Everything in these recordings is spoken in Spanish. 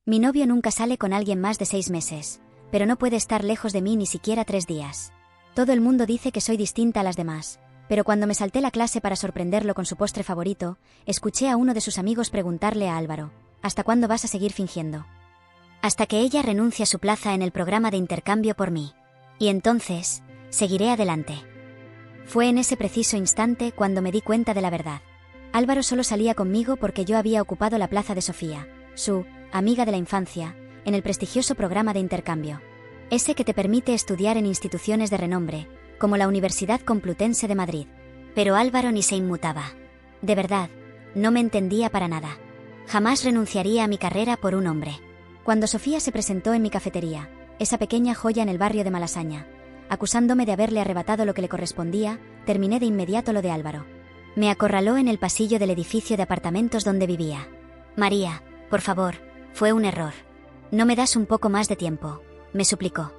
Mi novio nunca sale con alguien más de 6 meses, pero no puede estar lejos de mí ni siquiera 3 días. Todo el mundo dice que soy distinta a las demás, pero cuando me salté la clase para sorprenderlo con su postre favorito, escuché a uno de sus amigos preguntarle a Álvaro: ¿hasta cuándo vas a seguir fingiendo? Hasta que ella renuncie a su plaza en el programa de intercambio por mí. Y entonces, seguiré adelante. Fue en ese preciso instante cuando me di cuenta de la verdad. Álvaro solo salía conmigo porque yo había ocupado la plaza de Sofía, su amiga de la infancia, en el prestigioso programa de intercambio. Ese que te permite estudiar en instituciones de renombre, como la Universidad Complutense de Madrid. Pero Álvaro ni se inmutaba. De verdad, no me entendía para nada. Jamás renunciaría a mi carrera por un hombre. Cuando Sofía se presentó en mi cafetería, esa pequeña joya en el barrio de Malasaña, acusándome de haberle arrebatado lo que le correspondía, terminé de inmediato lo de Álvaro. Me acorraló en el pasillo del edificio de apartamentos donde vivía. María, por favor, fue un error. ¿No me das un poco más de tiempo?, me suplicó.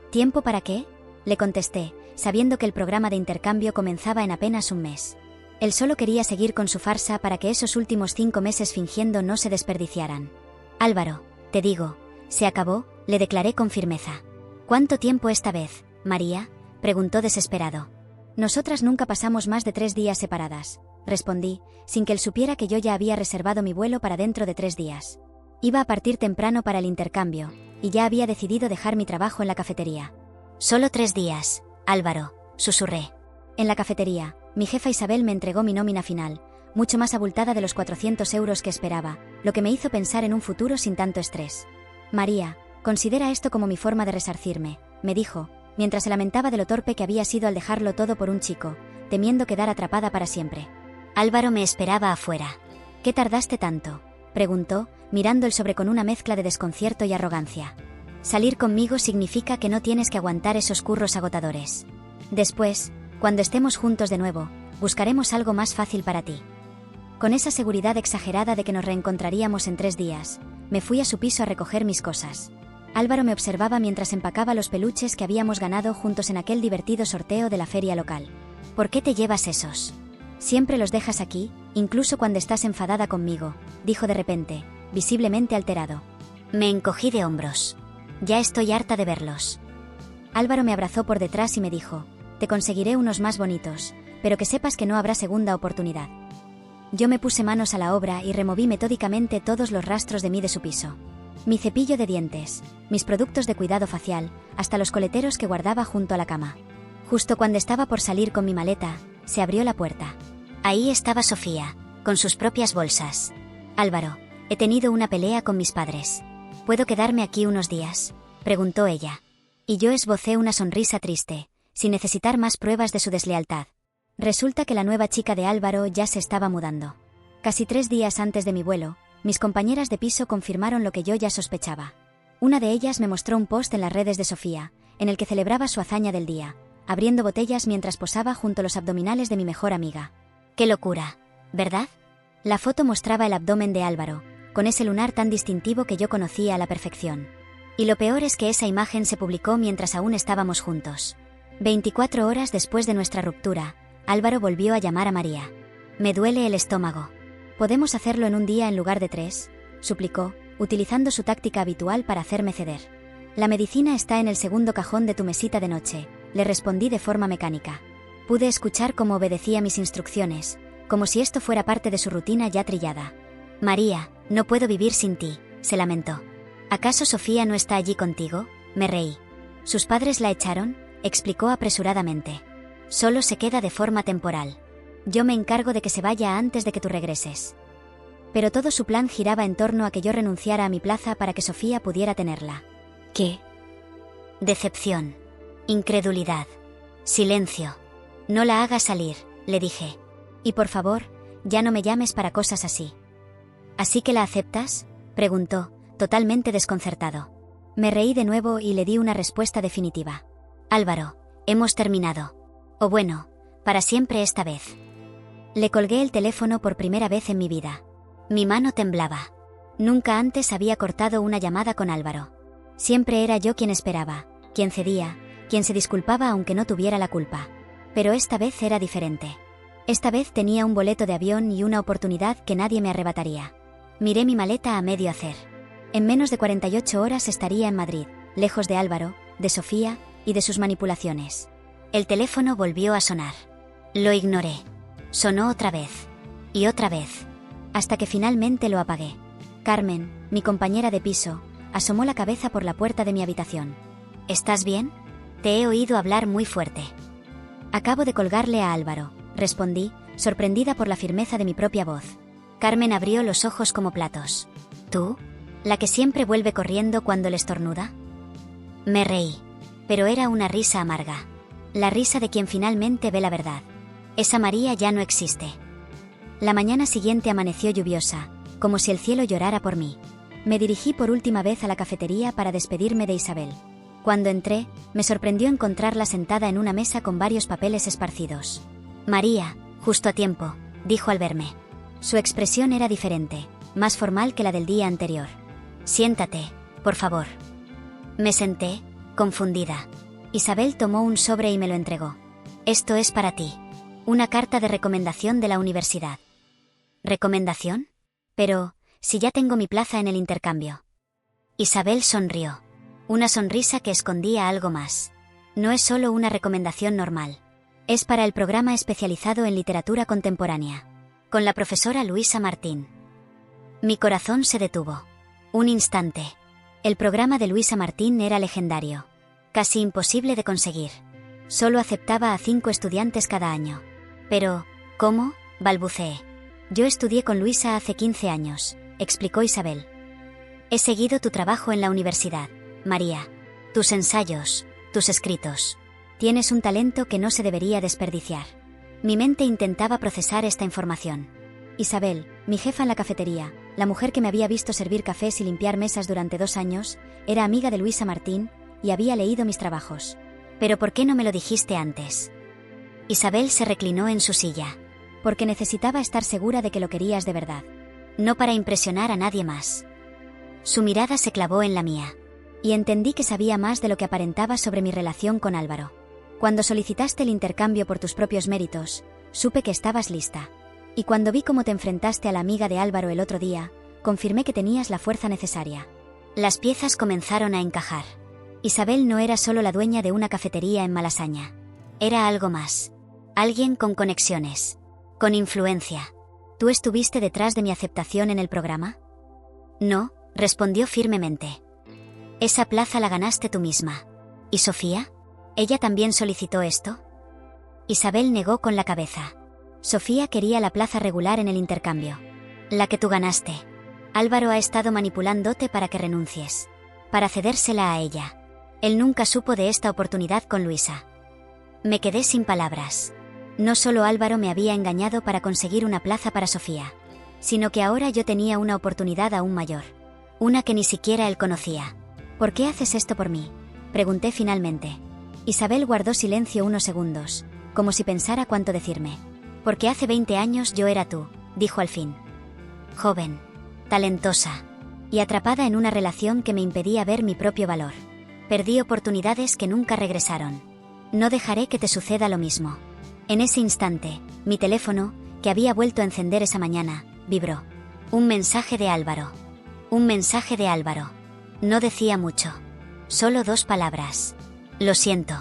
¿Tiempo para qué?, le contesté, sabiendo que el programa de intercambio comenzaba en apenas un mes. Él solo quería seguir con su farsa para que esos últimos 5 meses fingiendo no se desperdiciaran. Álvaro, te digo, se acabó, le declaré con firmeza. ¿Cuánto tiempo esta vez, María?, preguntó desesperado. Nosotras nunca pasamos más de 3 días separadas, respondí, sin que él supiera que yo ya había reservado mi vuelo para dentro de 3 días. Iba a partir temprano para el intercambio, y ya había decidido dejar mi trabajo en la cafetería. Solo 3 días, Álvaro, susurré. En la cafetería, mi jefa Isabel me entregó mi nómina final, mucho más abultada de los 400 euros que esperaba, lo que me hizo pensar en un futuro sin tanto estrés. María, considera esto como mi forma de resarcirme, me dijo, mientras se lamentaba de lo torpe que había sido al dejarlo todo por un chico, temiendo quedar atrapada para siempre. Álvaro me esperaba afuera. ¿Qué tardaste tanto?, preguntó, mirando el sobre con una mezcla de desconcierto y arrogancia. Salir conmigo significa que no tienes que aguantar esos curros agotadores. Después, cuando estemos juntos de nuevo, buscaremos algo más fácil para ti. Con esa seguridad exagerada de que nos reencontraríamos en 3 días, me fui a su piso a recoger mis cosas. Álvaro me observaba mientras empacaba los peluches que habíamos ganado juntos en aquel divertido sorteo de la feria local. ¿Por qué te llevas esos? Siempre los dejas aquí, incluso cuando estás enfadada conmigo, dijo de repente, visiblemente alterado. Me encogí de hombros. Ya estoy harta de verlos. Álvaro me abrazó por detrás y me dijo: te conseguiré unos más bonitos, pero que sepas que no habrá segunda oportunidad. Yo me puse manos a la obra y removí metódicamente todos los rastros de mí de su piso. Mi cepillo de dientes, mis productos de cuidado facial, hasta los coleteros que guardaba junto a la cama. Justo cuando estaba por salir con mi maleta, se abrió la puerta. Ahí estaba Sofía, con sus propias bolsas. Álvaro, he tenido una pelea con mis padres. ¿Puedo quedarme aquí unos días?, preguntó ella. Y yo esbocé una sonrisa triste, sin necesitar más pruebas de su deslealtad. Resulta que la nueva chica de Álvaro ya se estaba mudando. Casi 3 días antes de mi vuelo, mis compañeras de piso confirmaron lo que yo ya sospechaba. Una de ellas me mostró un post en las redes de Sofía, en el que celebraba su hazaña del día, abriendo botellas mientras posaba junto a los abdominales de mi mejor amiga. ¡Qué locura!, ¿verdad? La foto mostraba el abdomen de Álvaro, con ese lunar tan distintivo que yo conocía a la perfección. Y lo peor es que esa imagen se publicó mientras aún estábamos juntos. 24 horas después de nuestra ruptura, Álvaro volvió a llamar a María. Me duele el estómago. ¿Podemos hacerlo en un día en lugar de 3?, suplicó, utilizando su táctica habitual para hacerme ceder. La medicina está en el segundo cajón de tu mesita de noche, le respondí de forma mecánica. Pude escuchar cómo obedecía mis instrucciones, como si esto fuera parte de su rutina ya trillada. María, no puedo vivir sin ti, se lamentó. ¿Acaso Sofía no está allí contigo?, me reí. Sus padres la echaron, explicó apresuradamente. Solo se queda de forma temporal. Yo me encargo de que se vaya antes de que tú regreses. Pero todo su plan giraba en torno a que yo renunciara a mi plaza para que Sofía pudiera tenerla. ¿Qué? Decepción. Incredulidad. Silencio. No la hagas salir, le dije. Y por favor, ya no me llames para cosas así. ¿Así que la aceptas?, preguntó, totalmente desconcertado. Me reí de nuevo y le di una respuesta definitiva. Álvaro, hemos terminado. O bueno, para siempre esta vez. Le colgué el teléfono por primera vez en mi vida. Mi mano temblaba. Nunca antes había cortado una llamada con Álvaro. Siempre era yo quien esperaba, quien cedía, quien se disculpaba aunque no tuviera la culpa. Pero esta vez era diferente. Esta vez tenía un boleto de avión y una oportunidad que nadie me arrebataría. Miré mi maleta a medio hacer. En menos de 48 horas estaría en Madrid, lejos de Álvaro, de Sofía y de sus manipulaciones. El teléfono volvió a sonar. Lo ignoré. Sonó otra vez. Y otra vez. Hasta que finalmente lo apagué. Carmen, mi compañera de piso, asomó la cabeza por la puerta de mi habitación. ¿Estás bien? Te he oído hablar muy fuerte. Acabo de colgarle a Álvaro, respondí, sorprendida por la firmeza de mi propia voz. Carmen abrió los ojos como platos. ¿Tú? ¿La que siempre vuelve corriendo cuando le estornuda? Me reí. Pero era una risa amarga. La risa de quien finalmente ve la verdad. Esa María ya no existe. La mañana siguiente amaneció lluviosa, como si el cielo llorara por mí. Me dirigí por última vez a la cafetería para despedirme de Isabel. Cuando entré, me sorprendió encontrarla sentada en una mesa con varios papeles esparcidos. María, justo a tiempo, dijo al verme. Su expresión era diferente, más formal que la del día anterior. Siéntate, por favor. Me senté, confundida. Isabel tomó un sobre y me lo entregó. Esto es para ti. Una carta de recomendación de la universidad. ¿Recomendación? Pero, si ya tengo mi plaza en el intercambio. Isabel sonrió. Una sonrisa que escondía algo más. No es solo una recomendación normal. Es para el programa especializado en literatura contemporánea. Con la profesora Luisa Martín. Mi corazón se detuvo. Un instante. El programa de Luisa Martín era legendario. Casi imposible de conseguir. Solo aceptaba a 5 estudiantes cada año. Pero, ¿cómo? Balbuceé. Yo estudié con Luisa hace 15 años, explicó Isabel. He seguido tu trabajo en la universidad, María. Tus ensayos, tus escritos. Tienes un talento que no se debería desperdiciar. Mi mente intentaba procesar esta información. Isabel, mi jefa en la cafetería, la mujer que me había visto servir cafés y limpiar mesas durante 2 años, era amiga de Luisa Martín y había leído mis trabajos. ¿Pero por qué no me lo dijiste antes? Isabel se reclinó en su silla. Porque necesitaba estar segura de que lo querías de verdad. No para impresionar a nadie más. Su mirada se clavó en la mía. Y entendí que sabía más de lo que aparentaba sobre mi relación con Álvaro. Cuando solicitaste el intercambio por tus propios méritos, supe que estabas lista. Y cuando vi cómo te enfrentaste a la amiga de Álvaro el otro día, confirmé que tenías la fuerza necesaria. Las piezas comenzaron a encajar. Isabel no era solo la dueña de una cafetería en Malasaña. Era algo más. Alguien con conexiones. Con influencia. ¿Tú estuviste detrás de mi aceptación en el programa? No, respondió firmemente. Esa plaza la ganaste tú misma. ¿Y Sofía? ¿Ella también solicitó esto? Isabel negó con la cabeza. Sofía quería la plaza regular en el intercambio. La que tú ganaste. Álvaro ha estado manipulándote para que renuncies. Para cedérsela a ella. Él nunca supo de esta oportunidad con Luisa. Me quedé sin palabras. No solo Álvaro me había engañado para conseguir una plaza para Sofía, sino que ahora yo tenía una oportunidad aún mayor. Una que ni siquiera él conocía. ¿Por qué haces esto por mí? Pregunté finalmente. Isabel guardó silencio unos segundos, como si pensara cuánto decirme. Porque hace 20 años yo era tú, dijo al fin. Joven, talentosa, y atrapada en una relación que me impedía ver mi propio valor. Perdí oportunidades que nunca regresaron. No dejaré que te suceda lo mismo. En ese instante, mi teléfono, que había vuelto a encender esa mañana, vibró. Un mensaje de Álvaro. Un mensaje de Álvaro. No decía mucho. Solo 2 palabras. Lo siento.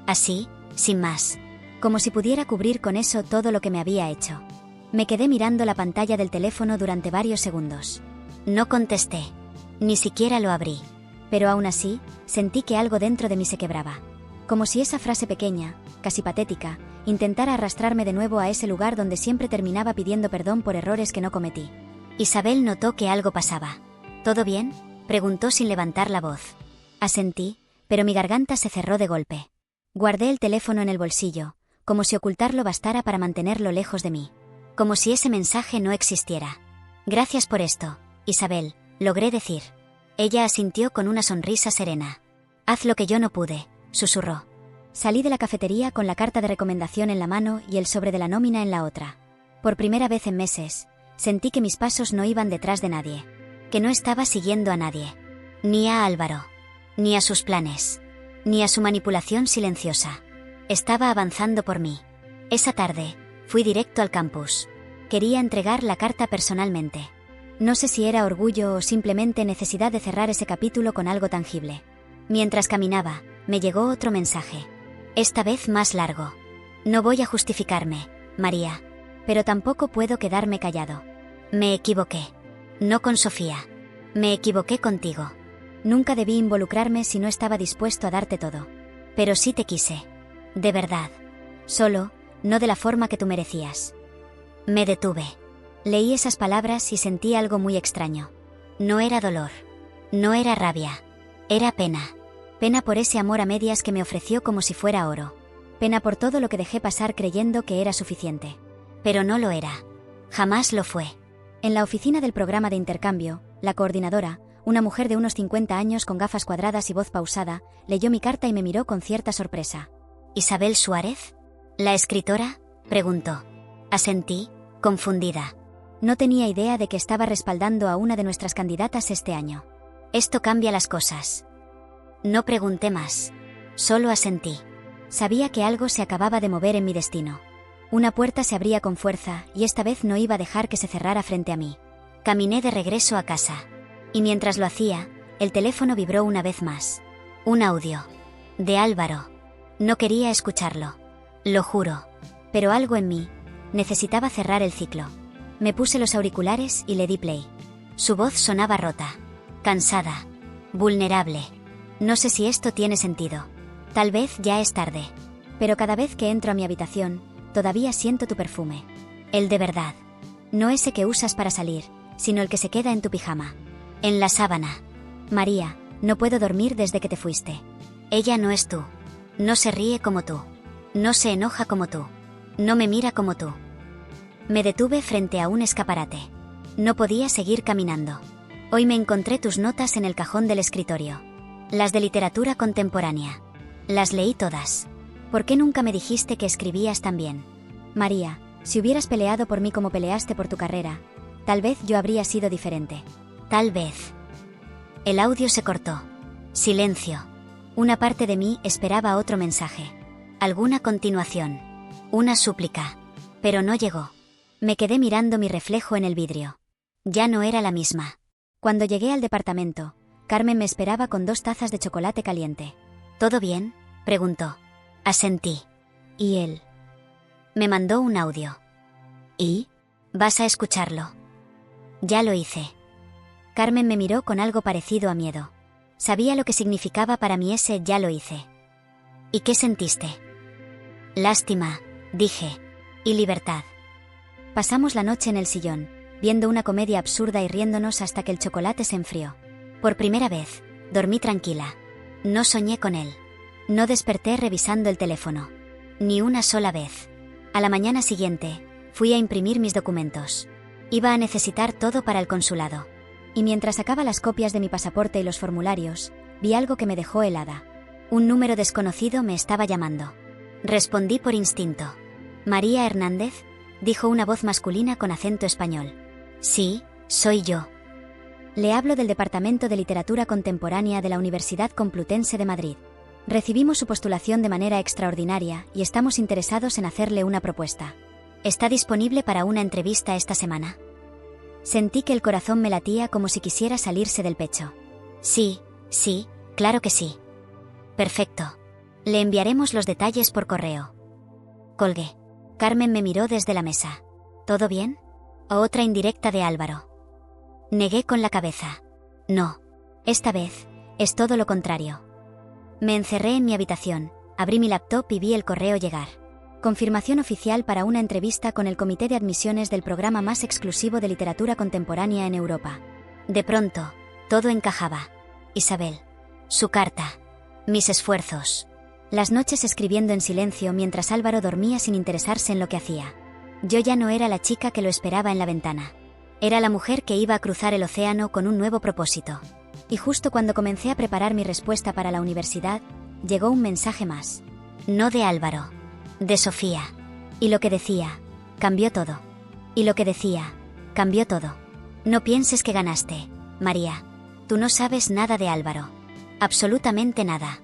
Así, sin más. Como si pudiera cubrir con eso todo lo que me había hecho. Me quedé mirando la pantalla del teléfono durante varios segundos. No contesté. Ni siquiera lo abrí. Pero aún así, sentí que algo dentro de mí se quebraba. Como si esa frase pequeña, casi patética, intentara arrastrarme de nuevo a ese lugar donde siempre terminaba pidiendo perdón por errores que no cometí. Isabel notó que algo pasaba. ¿Todo bien?, preguntó sin levantar la voz. Asentí, pero mi garganta se cerró de golpe. Guardé el teléfono en el bolsillo, como si ocultarlo bastara para mantenerlo lejos de mí. Como si ese mensaje no existiera. Gracias por esto, Isabel, logré decir. Ella asintió con una sonrisa serena. Haz lo que yo no pude, susurró. Salí de la cafetería con la carta de recomendación en la mano y el sobre de la nómina en la otra. Por primera vez en meses, sentí que mis pasos no iban detrás de nadie. Que no estaba siguiendo a nadie. Ni a Álvaro. Ni a sus planes. Ni a su manipulación silenciosa. Estaba avanzando por mí. Esa tarde, fui directo al campus. Quería entregar la carta personalmente. No sé si era orgullo o simplemente necesidad de cerrar ese capítulo con algo tangible. Mientras caminaba, me llegó otro mensaje. Esta vez más largo. No voy a justificarme, María. Pero tampoco puedo quedarme callado. Me equivoqué. No con Sofía. Me equivoqué contigo. Nunca debí involucrarme si no estaba dispuesto a darte todo. Pero sí te quise. De verdad. Solo, no de la forma que tú merecías. Me detuve. Leí esas palabras y sentí algo muy extraño. No era dolor. No era rabia. Era pena. Pena por ese amor a medias que me ofreció como si fuera oro. Pena por todo lo que dejé pasar creyendo que era suficiente. Pero no lo era. Jamás lo fue. En la oficina del programa de intercambio, la coordinadora, una mujer de unos 50 años con gafas cuadradas y voz pausada, leyó mi carta y me miró con cierta sorpresa. ¿Isabel Suárez? ¿La escritora?, preguntó. Asentí, confundida. No tenía idea de que estaba respaldando a una de nuestras candidatas este año. Esto cambia las cosas. No pregunté más. Solo asentí. Sabía que algo se acababa de mover en mi destino. Una puerta se abría con fuerza y esta vez no iba a dejar que se cerrara frente a mí. Caminé de regreso a casa. Y mientras lo hacía, el teléfono vibró una vez más. Un audio. De Álvaro. No quería escucharlo. Lo juro. Pero algo en mí necesitaba cerrar el ciclo. Me puse los auriculares y le di play. Su voz sonaba rota. Cansada. Vulnerable. No sé si esto tiene sentido. Tal vez ya es tarde. Pero cada vez que entro a mi habitación, todavía siento tu perfume. El de verdad. No ese que usas para salir, sino el que se queda en tu pijama. En la sábana. María, no puedo dormir desde que te fuiste. Ella no es tú. No se ríe como tú. No se enoja como tú. No me mira como tú. Me detuve frente a un escaparate. No podía seguir caminando. Hoy me encontré tus notas en el cajón del escritorio. Las de literatura contemporánea. Las leí todas. ¿Por qué nunca me dijiste que escribías tan bien? María, si hubieras peleado por mí como peleaste por tu carrera, tal vez yo habría sido diferente. Tal vez. El audio se cortó. Silencio. Una parte de mí esperaba otro mensaje. Alguna continuación. Una súplica. Pero no llegó. Me quedé mirando mi reflejo en el vidrio. Ya no era la misma. Cuando llegué al departamento, Carmen me esperaba con 2 tazas de chocolate caliente. ¿Todo bien?, preguntó. Asentí. ¿Y él? Me mandó un audio. ¿Y? ¿Vas a escucharlo? Ya lo hice. Carmen me miró con algo parecido a miedo. Sabía lo que significaba para mí ese ya lo hice. ¿Y qué sentiste? Lástima, dije. Y libertad. Pasamos la noche en el sillón, viendo una comedia absurda y riéndonos hasta que el chocolate se enfrió. Por primera vez, dormí tranquila. No soñé con él. No desperté revisando el teléfono. Ni una sola vez. A la mañana siguiente, fui a imprimir mis documentos. Iba a necesitar todo para el consulado. Y mientras sacaba las copias de mi pasaporte y los formularios, vi algo que me dejó helada. Un número desconocido me estaba llamando. Respondí por instinto. ¿María Hernández?, dijo una voz masculina con acento español. Sí, soy yo. Le hablo del Departamento de Literatura Contemporánea de la Universidad Complutense de Madrid. Recibimos su postulación de manera extraordinaria y estamos interesados en hacerle una propuesta. ¿Está disponible para una entrevista esta semana? Sentí que el corazón me latía como si quisiera salirse del pecho. Sí, claro que sí. Perfecto. Le enviaremos los detalles por correo. Colgué. Carmen me miró desde la mesa. ¿Todo bien? Otra indirecta de Álvaro. Negué con la cabeza. No. Esta vez, es todo lo contrario. Me encerré en mi habitación, abrí mi laptop y vi el correo llegar. Confirmación oficial para una entrevista con el comité de admisiones del programa más exclusivo de literatura contemporánea en Europa. De pronto, todo encajaba. Isabel. Su carta. Mis esfuerzos. Las noches escribiendo en silencio mientras Álvaro dormía sin interesarse en lo que hacía. Yo ya no era la chica que lo esperaba en la ventana. Era la mujer que iba a cruzar el océano con un nuevo propósito. Y justo cuando comencé a preparar mi respuesta para la universidad, llegó un mensaje más. No de Álvaro. De Sofía. Y lo que decía, cambió todo. Y lo que decía, cambió todo. No pienses que ganaste, María. Tú no sabes nada de Álvaro. Absolutamente nada.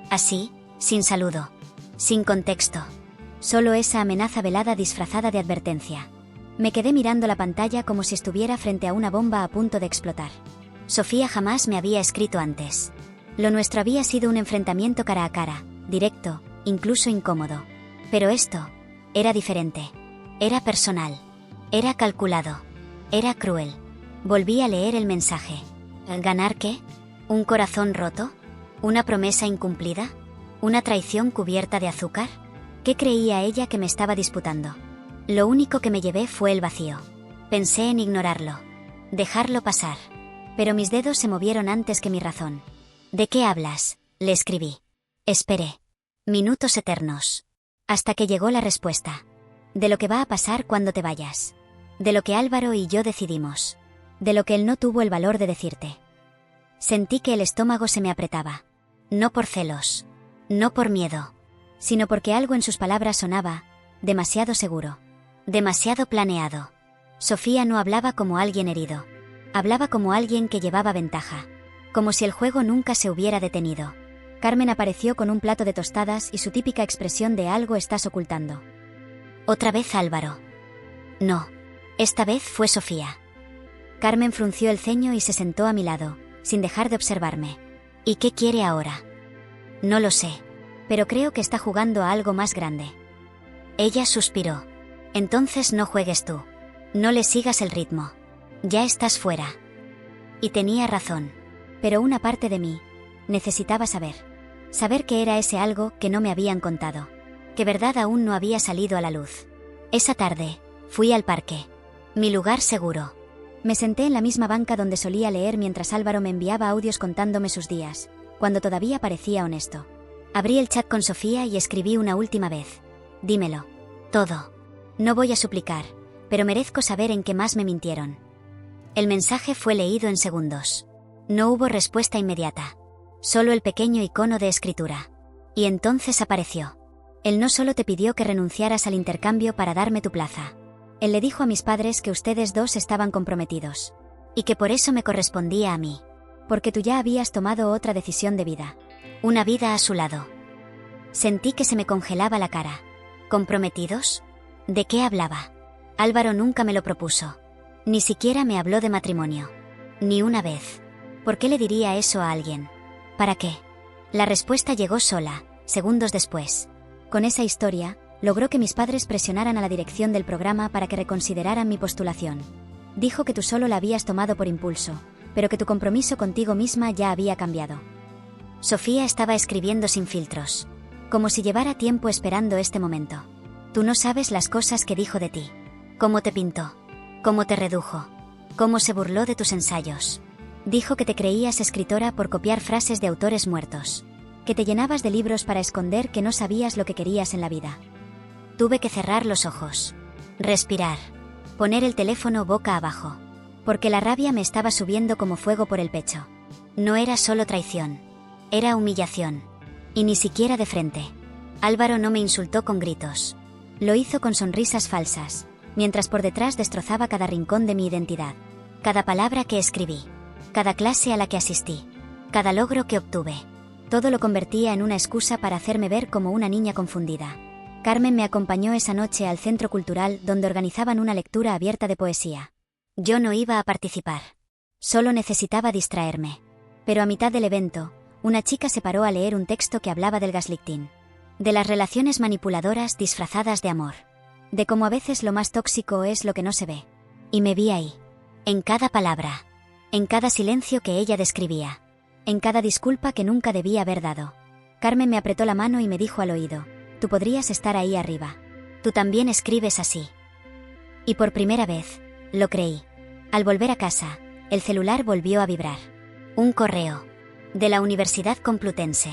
Así, sin saludo. Sin contexto. Solo esa amenaza velada disfrazada de advertencia. Me quedé mirando la pantalla como si estuviera frente a una bomba a punto de explotar. Sofía jamás me había escrito antes. Lo nuestro había sido un enfrentamiento cara a cara, directo, incluso incómodo. Pero esto era diferente. Era personal. Era calculado. Era cruel. Volví a leer el mensaje. ¿Ganar qué? ¿Un corazón roto? ¿Una promesa incumplida? ¿Una traición cubierta de azúcar? ¿Qué creía ella que me estaba disputando? Lo único que me llevé fue el vacío. Pensé en ignorarlo. Dejarlo pasar. Pero mis dedos se movieron antes que mi razón. ¿De qué hablas?, le escribí. Esperé. Minutos eternos. Hasta que llegó la respuesta. De lo que va a pasar cuando te vayas. De lo que Álvaro y yo decidimos. De lo que él no tuvo el valor de decirte. Sentí que el estómago se me apretaba. No por celos. No por miedo. Sino porque algo en sus palabras sonaba demasiado seguro. Demasiado planeado. Sofía no hablaba como alguien herido. Hablaba como alguien que llevaba ventaja. Como si el juego nunca se hubiera detenido. Carmen apareció con un plato de tostadas y su típica expresión de algo estás ocultando. Otra vez Álvaro. No. Esta vez fue Sofía. Carmen frunció el ceño y se sentó a mi lado, sin dejar de observarme. ¿Y qué quiere ahora? No lo sé. Pero creo que está jugando a algo más grande. Ella suspiró. Entonces no juegues tú. No le sigas el ritmo. Ya estás fuera. Y tenía razón. Pero una parte de mí necesitaba saber. Saber qué era ese algo que no me habían contado. Que verdad aún no había salido a la luz. Esa tarde, fui al parque. Mi lugar seguro. Me senté en la misma banca donde solía leer mientras Álvaro me enviaba audios contándome sus días, cuando todavía parecía honesto. Abrí el chat con Sofía y escribí una última vez. Dímelo. Todo. No voy a suplicar, pero merezco saber en qué más me mintieron. El mensaje fue leído en segundos. No hubo respuesta inmediata. Solo el pequeño icono de escritura. Y entonces apareció. Él no solo te pidió que renunciaras al intercambio para darme tu plaza. Él le dijo a mis padres que ustedes dos estaban comprometidos. Y que por eso me correspondía a mí. Porque tú ya habías tomado otra decisión de vida. Una vida a su lado. Sentí que se me congelaba la cara. ¿Comprometidos? ¿De qué hablaba? Álvaro nunca me lo propuso. Ni siquiera me habló de matrimonio. Ni una vez. ¿Por qué le diría eso a alguien? ¿Para qué? La respuesta llegó sola, segundos después. Con esa historia, logró que mis padres presionaran a la dirección del programa para que reconsideraran mi postulación. Dijo que tú solo la habías tomado por impulso, pero que tu compromiso contigo misma ya había cambiado. Sofía estaba escribiendo sin filtros. Como si llevara tiempo esperando este momento. Tú no sabes las cosas que dijo de ti. Cómo te pintó. Cómo te redujo. Cómo se burló de tus ensayos. Dijo que te creías escritora por copiar frases de autores muertos. Que te llenabas de libros para esconder que no sabías lo que querías en la vida. Tuve que cerrar los ojos. Respirar. Poner el teléfono boca abajo. Porque la rabia me estaba subiendo como fuego por el pecho. No era solo traición. Era humillación. Y ni siquiera de frente. Álvaro no me insultó con gritos. Lo hizo con sonrisas falsas, mientras por detrás destrozaba cada rincón de mi identidad. Cada palabra que escribí. Cada clase a la que asistí. Cada logro que obtuve. Todo lo convertía en una excusa para hacerme ver como una niña confundida. Carmen me acompañó esa noche al centro cultural donde organizaban una lectura abierta de poesía. Yo no iba a participar. Solo necesitaba distraerme. Pero a mitad del evento, una chica se paró a leer un texto que hablaba del gaslighting. De las relaciones manipuladoras disfrazadas de amor. De cómo a veces lo más tóxico es lo que no se ve. Y me vi ahí. En cada palabra. En cada silencio que ella describía. En cada disculpa que nunca debía haber dado. Carmen me apretó la mano y me dijo al oído. Tú podrías estar ahí arriba. Tú también escribes así. Y por primera vez, lo creí. Al volver a casa, el celular volvió a vibrar. Un correo. De la Universidad Complutense.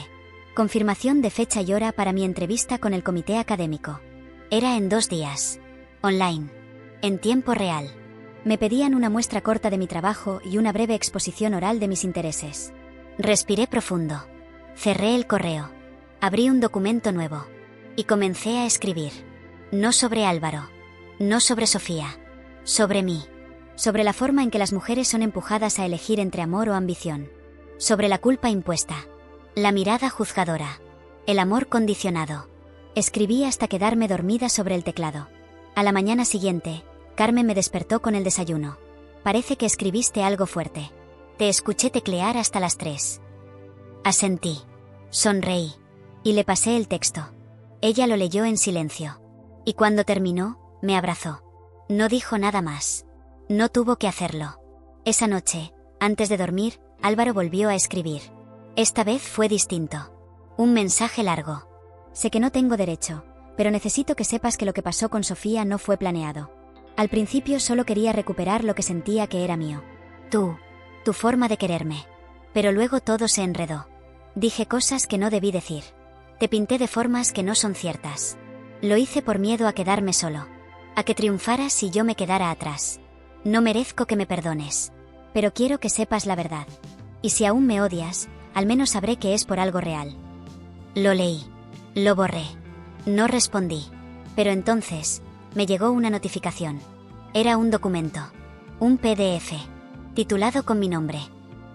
Confirmación de fecha y hora para mi entrevista con el comité académico. Era en 2 días. Online. En tiempo real. Me pedían una muestra corta de mi trabajo y una breve exposición oral de mis intereses. Respiré profundo. Cerré el correo. Abrí un documento nuevo. Y comencé a escribir. No sobre Álvaro. No sobre Sofía. Sobre mí. Sobre la forma en que las mujeres son empujadas a elegir entre amor o ambición. Sobre la culpa impuesta. La mirada juzgadora. El amor condicionado. Escribí hasta quedarme dormida sobre el teclado. A la mañana siguiente, Carmen me despertó con el desayuno. Parece que escribiste algo fuerte. Te escuché teclear hasta las 3. Asentí. Sonreí. Y le pasé el texto. Ella lo leyó en silencio. Y cuando terminó, me abrazó. No dijo nada más. No tuvo que hacerlo. Esa noche, antes de dormir, Álvaro volvió a escribir. Esta vez fue distinto. Un mensaje largo. Sé que no tengo derecho, pero necesito que sepas que lo que pasó con Sofía no fue planeado. Al principio solo quería recuperar lo que sentía que era mío. Tu forma de quererme. Pero luego todo se enredó. Dije cosas que no debí decir. Te pinté de formas que no son ciertas. Lo hice por miedo a quedarme solo. A que triunfaras si yo me quedara atrás. No merezco que me perdones. Pero quiero que sepas la verdad. Y si aún me odias, al menos sabré que es por algo real. Lo leí. Lo borré. No respondí. Pero entonces, me llegó una notificación. Era un documento. Un PDF. Titulado con mi nombre.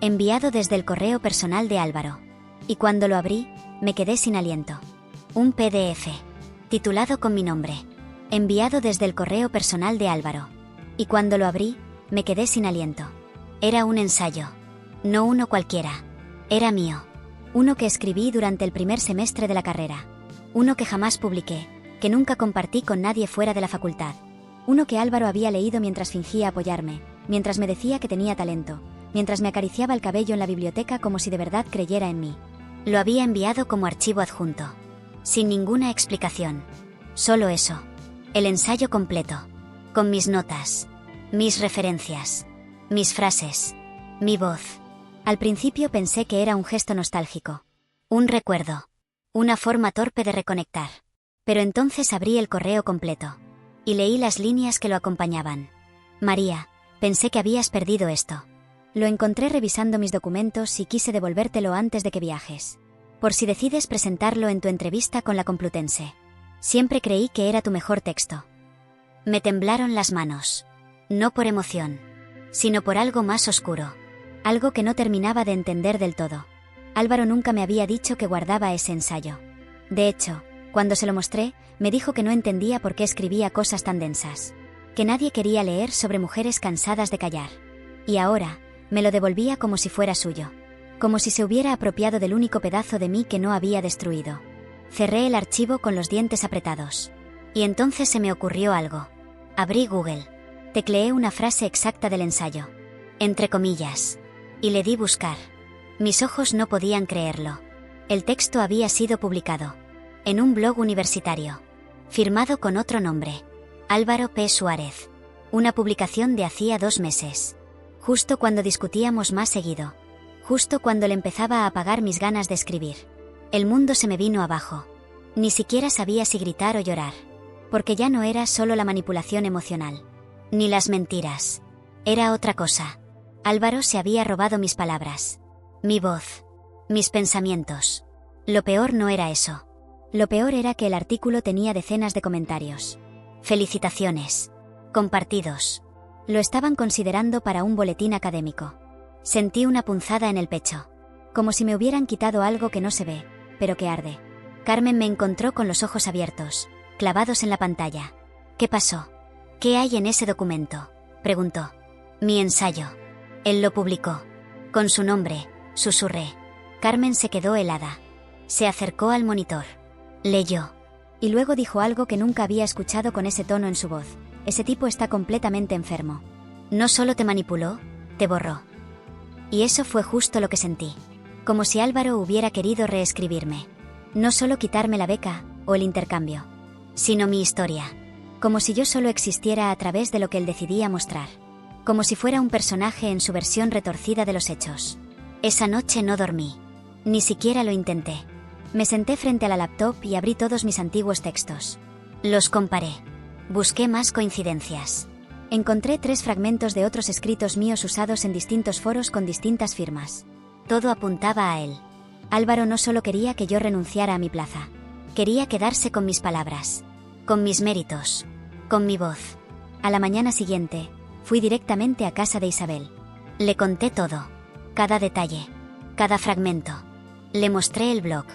Enviado desde el correo personal de Álvaro. Y cuando lo abrí, me quedé sin aliento. Un PDF. Titulado con mi nombre. Enviado desde el correo personal de Álvaro. Y cuando lo abrí, me quedé sin aliento. Era un ensayo. No uno cualquiera. Era mío. Uno que escribí durante el primer semestre de la carrera. Uno que jamás publiqué, que nunca compartí con nadie fuera de la facultad. Uno que Álvaro había leído mientras fingía apoyarme, mientras me decía que tenía talento, mientras me acariciaba el cabello en la biblioteca como si de verdad creyera en mí. Lo había enviado como archivo adjunto. Sin ninguna explicación. Solo eso. El ensayo completo. Con mis notas. Mis referencias. Mis frases. Mi voz. Al principio pensé que era un gesto nostálgico. Un recuerdo. Una forma torpe de reconectar. Pero entonces abrí el correo completo. Y leí las líneas que lo acompañaban. María, pensé que habías perdido esto. Lo encontré revisando mis documentos y quise devolvértelo antes de que viajes. Por si decides presentarlo en tu entrevista con la Complutense. Siempre creí que era tu mejor texto. Me temblaron las manos. No por emoción, sino por algo más oscuro. Algo que no terminaba de entender del todo. Álvaro nunca me había dicho que guardaba ese ensayo. De hecho, cuando se lo mostré, me dijo que no entendía por qué escribía cosas tan densas. Que nadie quería leer sobre mujeres cansadas de callar. Y ahora, me lo devolvía como si fuera suyo. Como si se hubiera apropiado del único pedazo de mí que no había destruido. Cerré el archivo con los dientes apretados. Y entonces se me ocurrió algo. Abrí Google. Tecleé una frase exacta del ensayo. Entre comillas. Y le di buscar. Mis ojos no podían creerlo. El texto había sido publicado. En un blog universitario. Firmado con otro nombre. Álvaro P. Suárez. Una publicación de hacía 2 meses. Justo cuando discutíamos más seguido. Justo cuando le empezaba a apagar mis ganas de escribir. El mundo se me vino abajo. Ni siquiera sabía si gritar o llorar. Porque ya no era solo la manipulación emocional. Ni las mentiras. Era otra cosa. Álvaro se había robado mis palabras. Mi voz. Mis pensamientos. Lo peor no era eso. Lo peor era que el artículo tenía decenas de comentarios. Felicitaciones. Compartidos. Lo estaban considerando para un boletín académico. Sentí una punzada en el pecho. Como si me hubieran quitado algo que no se ve, pero que arde. Carmen me encontró con los ojos abiertos, clavados en la pantalla. ¿Qué pasó? ¿Qué hay en ese documento?, preguntó. Mi ensayo. Él lo publicó. Con su nombre, susurré. Carmen se quedó helada. Se acercó al monitor. Leyó. Y luego dijo algo que nunca había escuchado con ese tono en su voz. Ese tipo está completamente enfermo. No solo te manipuló, te borró. Y eso fue justo lo que sentí. Como si Álvaro hubiera querido reescribirme. No solo quitarme la beca, o el intercambio. Sino mi historia. Como si yo solo existiera a través de lo que él decidía mostrar. Como si fuera un personaje en su versión retorcida de los hechos. Esa noche no dormí. Ni siquiera lo intenté. Me senté frente a la laptop y abrí todos mis antiguos textos. Los comparé. Busqué más coincidencias. Encontré 3 fragmentos de otros escritos míos usados en distintos foros con distintas firmas. Todo apuntaba a él. Álvaro no solo quería que yo renunciara a mi plaza. Quería quedarse con mis palabras. Con mis méritos. Con mi voz. A la mañana siguiente, fui directamente a casa de Isabel. Le conté todo. Cada detalle. Cada fragmento. Le mostré el blog.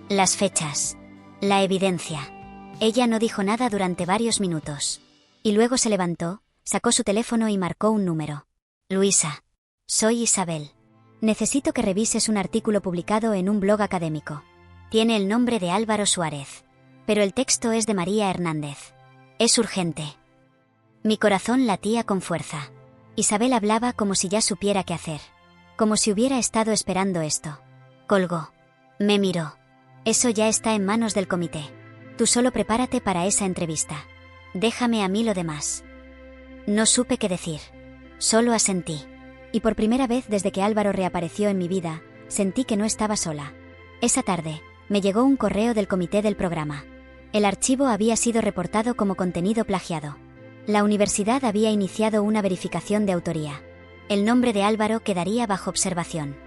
Las fechas. La evidencia. Ella no dijo nada durante varios minutos. Y luego se levantó, Sacó su teléfono y marcó un número. Luisa. Soy Isabel. Necesito que revises un artículo publicado en un blog académico. Tiene el nombre de Álvaro Suárez. Pero el texto es de María Hernández. Es urgente. Mi corazón latía con fuerza. Isabel hablaba como si ya supiera qué hacer. Como si hubiera estado esperando esto. Colgó. Me miró. Eso ya está en manos del comité. Tú solo prepárate para esa entrevista. Déjame a mí lo demás. No supe qué decir. Solo asentí. Y por primera vez desde que Álvaro reapareció en mi vida, sentí que no estaba sola. Esa tarde, me llegó un correo del comité del programa. El archivo había sido reportado como contenido plagiado. La universidad había iniciado una verificación de autoría. El nombre de Álvaro quedaría bajo observación.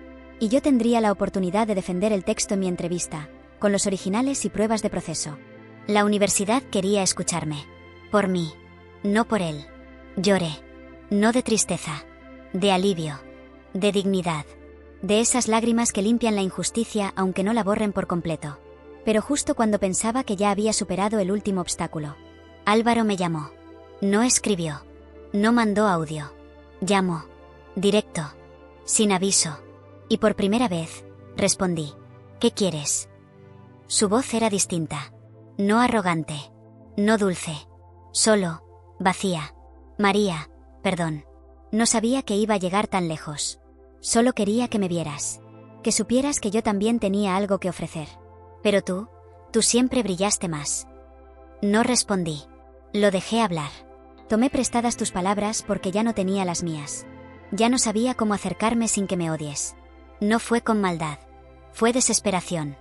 Y yo tendría la oportunidad de defender el texto en mi entrevista, con los originales y pruebas de proceso. La universidad quería escucharme. Por mí. No por él. Lloré. No de tristeza. De alivio. De dignidad. De esas lágrimas que limpian la injusticia aunque no la borren por completo. Pero justo cuando pensaba que ya había superado el último obstáculo. Álvaro me llamó. No escribió. No mandó audio. Llamó. Directo. Sin aviso. Y por primera vez, respondí. ¿Qué quieres? Su voz era distinta. No arrogante. No dulce. Solo, vacía. María, perdón. No sabía que iba a llegar tan lejos. Solo quería que me vieras. Que supieras que yo también tenía algo que ofrecer. Pero tú siempre brillaste más. No respondí. Lo dejé hablar. Tomé prestadas tus palabras porque ya no tenía las mías. Ya no sabía cómo acercarme sin que me odies. No fue con maldad. Fue desesperación.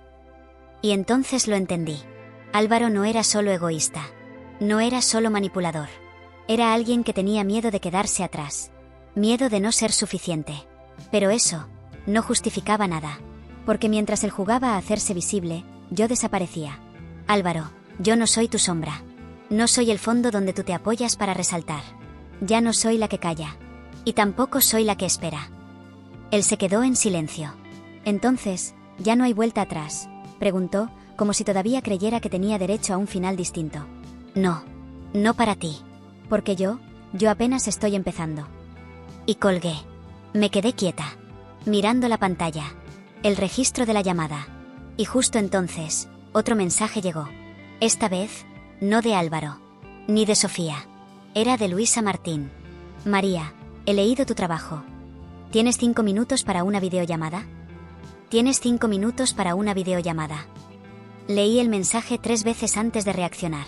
Y entonces lo entendí. Álvaro no era solo egoísta. No era solo manipulador. Era alguien que tenía miedo de quedarse atrás. Miedo de no ser suficiente. Pero eso no justificaba nada. Porque mientras él jugaba a hacerse visible, yo desaparecía. Álvaro, yo no soy tu sombra. No soy el fondo donde tú te apoyas para resaltar. Ya no soy la que calla. Y tampoco soy la que espera. Él se quedó en silencio. Entonces, ¿ya no hay vuelta atrás?, preguntó, como si todavía creyera que tenía derecho a un final distinto. No. No para ti. Porque yo apenas estoy empezando. Y colgué. Me quedé quieta. Mirando la pantalla. El registro de la llamada. Y justo entonces, otro mensaje llegó. Esta vez, no de Álvaro. Ni de Sofía. Era de Luisa Martín. María, he leído tu trabajo. ¿Tienes 5 minutos para una videollamada? Tienes 5 minutos para una videollamada. Leí el mensaje 3 veces antes de reaccionar.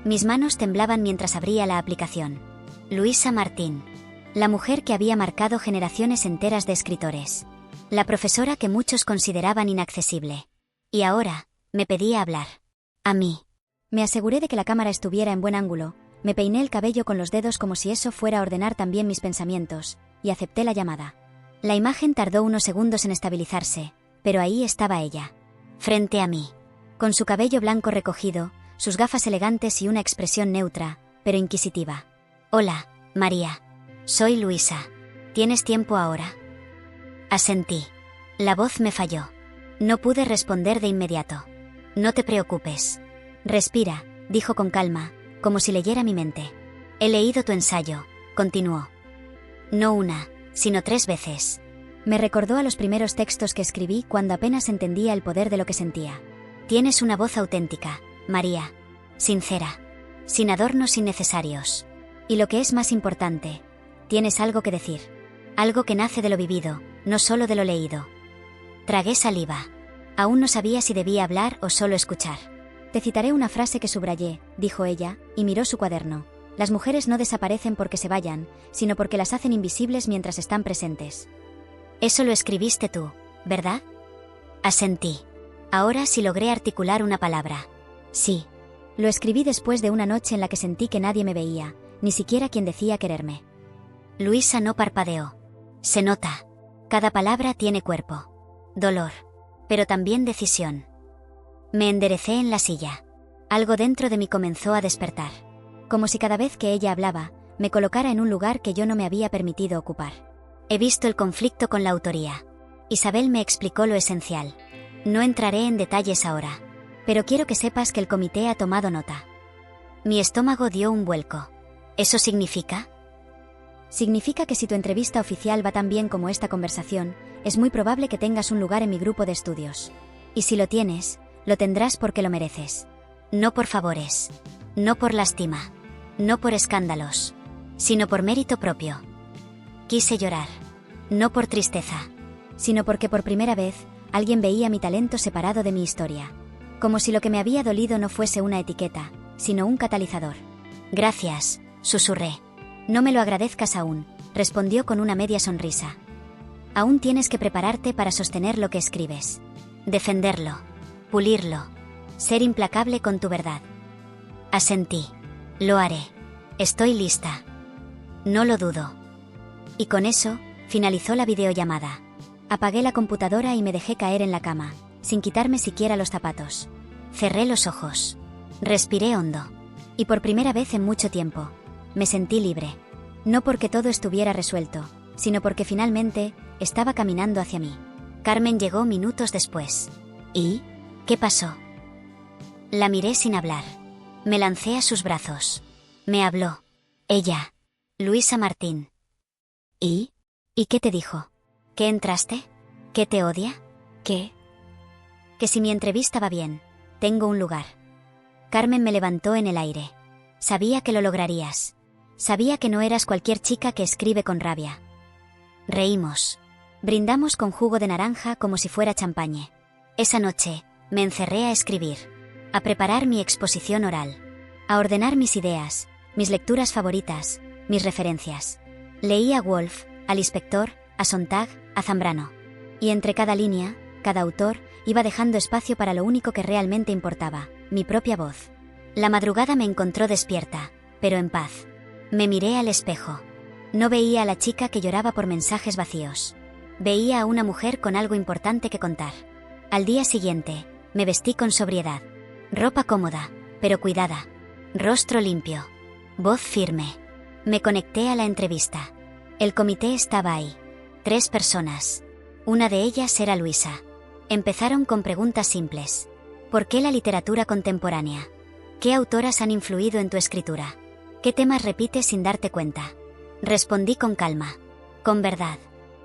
Mis manos temblaban mientras abría la aplicación. Luisa Martín. La mujer que había marcado generaciones enteras de escritores. La profesora que muchos consideraban inaccesible. Y ahora, me pedía hablar. A mí. Me aseguré de que la cámara estuviera en buen ángulo, me peiné el cabello con los dedos como si eso fuera a ordenar también mis pensamientos, y acepté la llamada. La imagen tardó unos segundos en estabilizarse, pero ahí estaba ella. Frente a mí. Con su cabello blanco recogido, sus gafas elegantes y una expresión neutra, pero inquisitiva. Hola, María. Soy Luisa. ¿Tienes tiempo ahora? Asentí. La voz me falló. No pude responder de inmediato. No te preocupes. Respira, dijo con calma, como si leyera mi mente. He leído tu ensayo, continuó. No una, sino 3 veces. Me recordó a los primeros textos que escribí cuando apenas entendía el poder de lo que sentía. Tienes una voz auténtica, María. Sincera. Sin adornos innecesarios. Y lo que es más importante, tienes algo que decir. Algo que nace de lo vivido, no solo de lo leído. Tragué saliva. Aún no sabía si debía hablar o solo escuchar. Te citaré una frase que subrayé, dijo ella, y miró su cuaderno. Las mujeres no desaparecen porque se vayan, sino porque las hacen invisibles mientras están presentes. Eso lo escribiste tú, ¿verdad? Asentí. Ahora sí logré articular una palabra. Sí. Lo escribí después de una noche en la que sentí que nadie me veía, ni siquiera quien decía quererme. Luisa no parpadeó. Se nota. Cada palabra tiene cuerpo. Dolor. Pero también decisión. Me enderecé en la silla. Algo dentro de mí comenzó a despertar. Como si cada vez que ella hablaba, me colocara en un lugar que yo no me había permitido ocupar. He visto el conflicto con la autoría. Isabel me explicó lo esencial. No entraré en detalles ahora. Pero quiero que sepas que el comité ha tomado nota. Mi estómago dio un vuelco. ¿Eso significa? Significa que si tu entrevista oficial va tan bien como esta conversación, es muy probable que tengas un lugar en mi grupo de estudios. Y si lo tienes, lo tendrás porque lo mereces. No por favores. No por lástima. No por escándalos. Sino por mérito propio. Quise llorar. No por tristeza. Sino porque por primera vez, alguien veía mi talento separado de mi historia. Como si lo que me había dolido no fuese una etiqueta, sino un catalizador. Gracias, susurré. No me lo agradezcas aún, respondió con una media sonrisa. Aún tienes que prepararte para sostener lo que escribes. Defenderlo. Pulirlo. Ser implacable con tu verdad. Asentí. Lo haré. Estoy lista. No lo dudo. Y con eso, finalizó la videollamada. Apagué la computadora y me dejé caer en la cama, sin quitarme siquiera los zapatos. Cerré los ojos. Respiré hondo. Y por primera vez en mucho tiempo, me sentí libre. No porque todo estuviera resuelto, sino porque finalmente estaba caminando hacia mí. Carmen llegó minutos después. ¿Y? ¿Qué pasó? La miré sin hablar. Me lancé a sus brazos. Me habló. Ella. Luisa Martín. ¿Y? ¿Y qué te dijo? ¿Que entraste? ¿Que te odia? ¿Qué? Que si mi entrevista va bien, tengo un lugar. Carmen me levantó en el aire. Sabía que lo lograrías. Sabía que no eras cualquier chica que escribe con rabia. Reímos. Brindamos con jugo de naranja como si fuera champañe. Esa noche, me encerré a escribir. A preparar mi exposición oral. A ordenar mis ideas, mis lecturas favoritas, mis referencias. Leí a Woolf, al Inspector, a Sontag, a Zambrano. Y entre cada línea, cada autor, iba dejando espacio para lo único que realmente importaba, mi propia voz. La madrugada me encontró despierta, pero en paz. Me miré al espejo. No veía a la chica que lloraba por mensajes vacíos. Veía a una mujer con algo importante que contar. Al día siguiente, me vestí con sobriedad. Ropa cómoda, pero cuidada. Rostro limpio. Voz firme. Me conecté a la entrevista. El comité estaba ahí. 3 personas. Una de ellas era Luisa. Empezaron con preguntas simples. ¿Por qué la literatura contemporánea? ¿Qué autoras han influido en tu escritura? ¿Qué temas repites sin darte cuenta? Respondí con calma. Con verdad.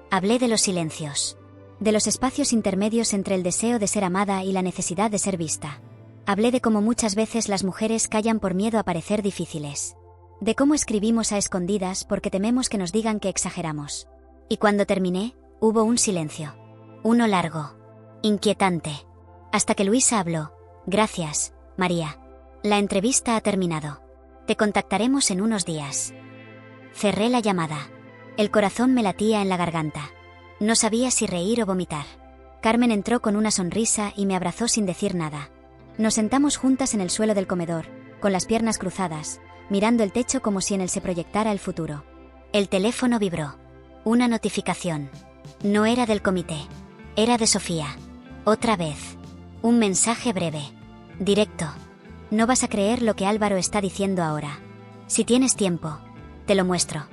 Hablé de los silencios. De los espacios intermedios entre el deseo de ser amada y la necesidad de ser vista. Hablé de cómo muchas veces las mujeres callan por miedo a parecer difíciles. De cómo escribimos a escondidas porque tememos que nos digan que exageramos. Y cuando terminé, hubo un silencio. Uno largo. Inquietante. Hasta que Luisa habló. Gracias, María. La entrevista ha terminado. Te contactaremos en unos días. Cerré la llamada. El corazón me latía en la garganta. No sabía si reír o vomitar. Carmen entró con una sonrisa y me abrazó sin decir nada. Nos sentamos juntas en el suelo del comedor, con las piernas cruzadas, mirando el techo como si en él se proyectara el futuro. El teléfono vibró. Una notificación. No era del comité. Era de Sofía. Otra vez. Un mensaje breve. Directo. No vas a creer lo que Álvaro está diciendo ahora. Si tienes tiempo, te lo muestro.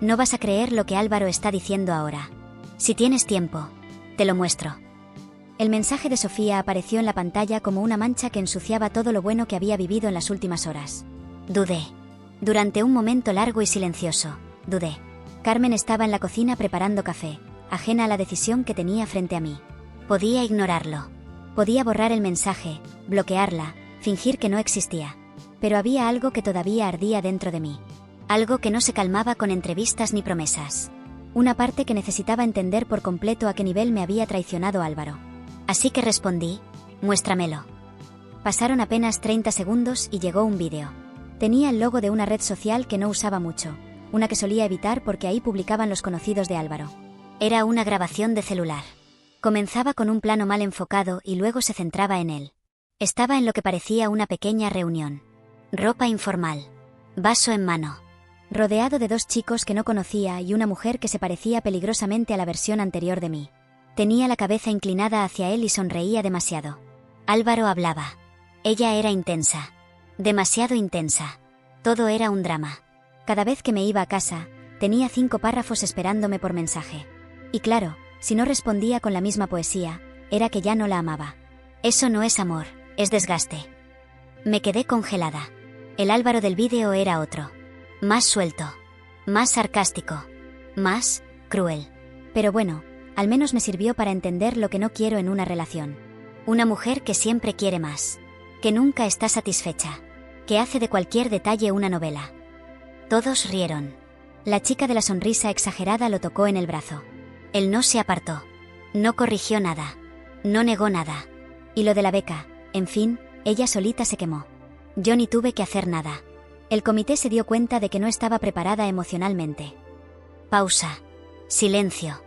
No vas a creer lo que Álvaro está diciendo ahora. Si tienes tiempo, te lo muestro. El mensaje de Sofía apareció en la pantalla como una mancha que ensuciaba todo lo bueno que había vivido en las últimas horas. Dudé. Durante un momento largo y silencioso, dudé. Carmen estaba en la cocina preparando café, ajena a la decisión que tenía frente a mí. Podía ignorarlo. Podía borrar el mensaje, bloquearla, fingir que no existía. Pero había algo que todavía ardía dentro de mí. Algo que no se calmaba con entrevistas ni promesas. Una parte que necesitaba entender por completo a qué nivel me había traicionado Álvaro. Así que respondí, muéstramelo. Pasaron apenas 30 segundos y llegó un vídeo. Tenía el logo de una red social que no usaba mucho, una que solía evitar porque ahí publicaban los conocidos de Álvaro. Era una grabación de celular. Comenzaba con un plano mal enfocado y luego se centraba en él. Estaba en lo que parecía una pequeña reunión. Ropa informal. Vaso en mano. Rodeado de 2 chicos que no conocía y una mujer que se parecía peligrosamente a la versión anterior de mí. Tenía la cabeza inclinada hacia él y sonreía demasiado. Álvaro hablaba. Ella era intensa. Demasiado intensa. Todo era un drama. Cada vez que me iba a casa, tenía 5 párrafos esperándome por mensaje. Y claro, si no respondía con la misma poesía, era que ya no la amaba. Eso no es amor, es desgaste. Me quedé congelada. El Álvaro del vídeo era otro. Más suelto. más sarcástico, más cruel. Pero bueno, al menos me sirvió para entender lo que no quiero en una relación. Una mujer que siempre quiere más, que nunca está satisfecha, que hace de cualquier detalle una novela. Todos rieron. La chica de la sonrisa exagerada lo tocó en el brazo. Él no se apartó. No corrigió nada. No negó nada. Y lo de la beca, en fin, ella solita se quemó. Yo ni tuve que hacer nada. El comité se dio cuenta de que no estaba preparada emocionalmente. Pausa. Silencio.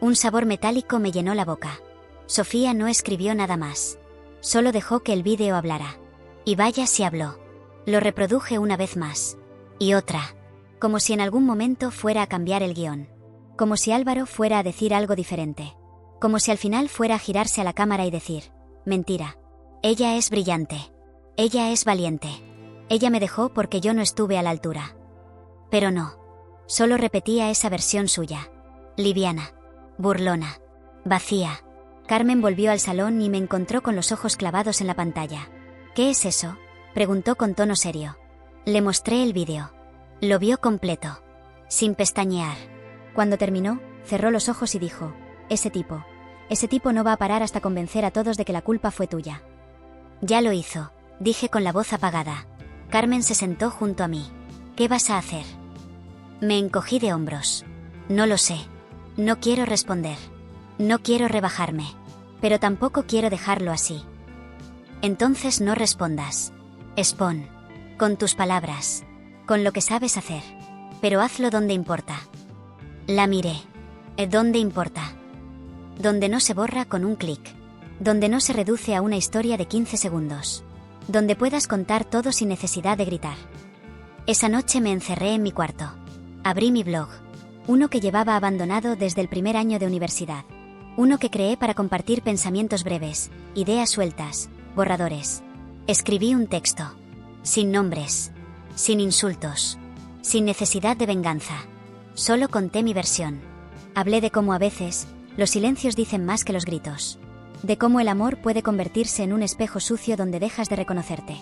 Un sabor metálico me llenó la boca. Sofía no escribió nada más. Solo dejó que el vídeo hablara. Y vaya si habló. Lo reproduje una vez más. Y otra. Como si en algún momento fuera a cambiar el guión. Como si Álvaro fuera a decir algo diferente. Como si al final fuera a girarse a la cámara y decir: mentira. Ella es brillante. Ella es valiente. Ella me dejó porque yo no estuve a la altura. Pero no. Solo repetía esa versión suya. Liviana. Burlona. Vacía. Carmen volvió al salón y me encontró con los ojos clavados en la pantalla. ¿Qué es eso?, preguntó con tono serio. Le mostré el vídeo. Lo vio completo. Sin pestañear. Cuando terminó, cerró los ojos y dijo: ese tipo no va a parar hasta convencer a todos de que la culpa fue tuya. Ya lo hizo, dije con la voz apagada. Carmen se sentó junto a mí. ¿Qué vas a hacer? Me encogí de hombros. No lo sé. No quiero responder. No quiero rebajarme. Pero tampoco quiero dejarlo así. Entonces no respondas. Expon. Con tus palabras. Con lo que sabes hacer. Pero hazlo donde importa. La miré. ¿Dónde importa? Donde no se borra con un clic. Donde no se reduce a una historia de 15 segundos. Donde puedas contar todo sin necesidad de gritar. Esa noche me encerré en mi cuarto. Abrí mi blog. Uno que llevaba abandonado desde el primer año de universidad. Uno que creé para compartir pensamientos breves, ideas sueltas, borradores. Escribí un texto. Sin nombres. Sin insultos. Sin necesidad de venganza. Solo conté mi versión. Hablé de cómo a veces, los silencios dicen más que los gritos. De cómo el amor puede convertirse en un espejo sucio donde dejas de reconocerte.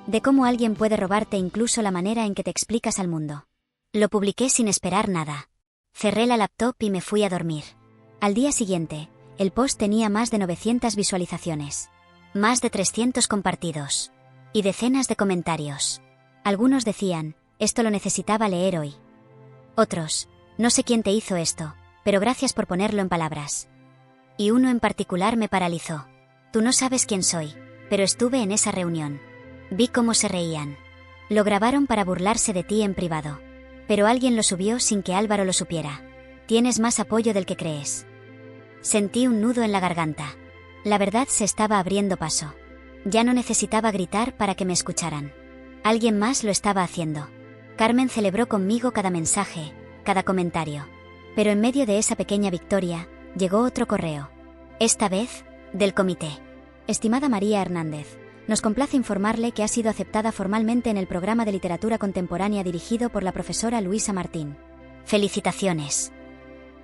De cómo alguien puede robarte incluso la manera en que te explicas al mundo. Lo publiqué sin esperar nada. Cerré la laptop y me fui a dormir. Al día siguiente, el post tenía más de 900 visualizaciones. Más de 300 compartidos. Y decenas de comentarios. Algunos decían: esto lo necesitaba leer hoy. Otros: no sé quién te hizo esto, pero gracias por ponerlo en palabras. Y uno en particular me paralizó. Tú no sabes quién soy, pero estuve en esa reunión. Vi cómo se reían. Lo grabaron para burlarse de ti en privado. Pero alguien lo subió sin que Álvaro lo supiera. Tienes más apoyo del que crees. Sentí un nudo en la garganta. La verdad se estaba abriendo paso. Ya no necesitaba gritar para que me escucharan. Alguien más lo estaba haciendo. Carmen celebró conmigo cada mensaje, cada comentario. Pero en medio de esa pequeña victoria, llegó otro correo. Esta vez, del comité. Estimada María Hernández, nos complace informarle que ha sido aceptada formalmente en el programa de literatura contemporánea dirigido por la profesora Luisa Martín. Felicitaciones.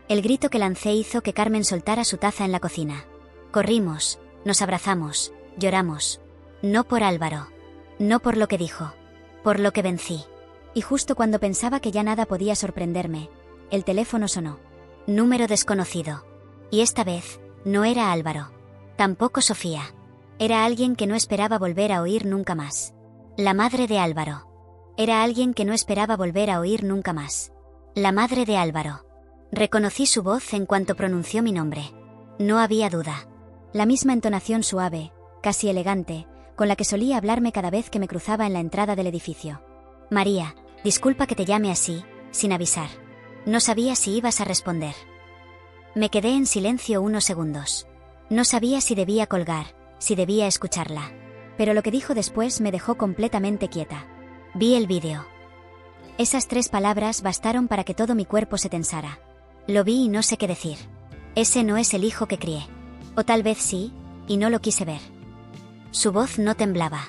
El grito que lancé hizo que Carmen soltara su taza en la cocina. Corrimos, nos abrazamos, lloramos. No por Álvaro. No por lo que dijo. Por lo que vencí. Y justo cuando pensaba que ya nada podía sorprenderme, el teléfono sonó. Número desconocido. Y esta vez, no era Álvaro. Tampoco Sofía. Era alguien que no esperaba volver a oír nunca más. La madre de Álvaro. Era alguien que no esperaba volver a oír nunca más. La madre de Álvaro. Reconocí su voz en cuanto pronunció mi nombre. No había duda. La misma entonación suave, casi elegante, con la que solía hablarme cada vez que me cruzaba en la entrada del edificio. María, disculpa que te llame así, sin avisar. No sabía si ibas a responder. Me quedé en silencio unos segundos. No sabía si debía colgar, si debía escucharla. Pero lo que dijo después me dejó completamente quieta. Vi el vídeo. Esas 3 palabras bastaron para que todo mi cuerpo se tensara. Lo vi y no sé qué decir. Ese no es el hijo que crié. O tal vez sí, y no lo quise ver. Su voz no temblaba.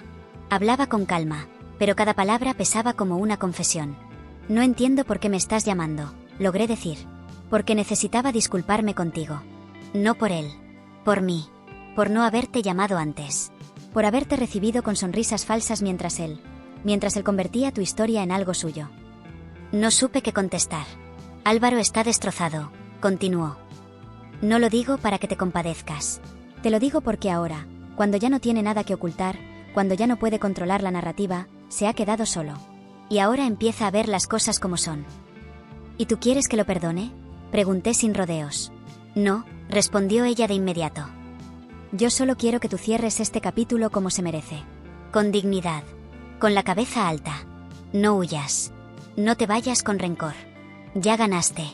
Hablaba con calma, pero cada palabra pesaba como una confesión. No entiendo por qué me estás llamando, logré decir. Porque necesitaba disculparme contigo. No por él. Por mí. Por no haberte llamado antes. Por haberte recibido con sonrisas falsas mientras él convertía tu historia en algo suyo. No supe qué contestar. Álvaro está destrozado, continuó. No lo digo para que te compadezcas. Te lo digo porque ahora, cuando ya no tiene nada que ocultar, cuando ya no puede controlar la narrativa, se ha quedado solo. Y ahora empieza a ver las cosas como son. ¿Y tú quieres que lo perdone?, pregunté sin rodeos. No, respondió ella de inmediato. Yo solo quiero que tú cierres este capítulo como se merece. Con dignidad. Con la cabeza alta. No huyas. No te vayas con rencor. Ya ganaste.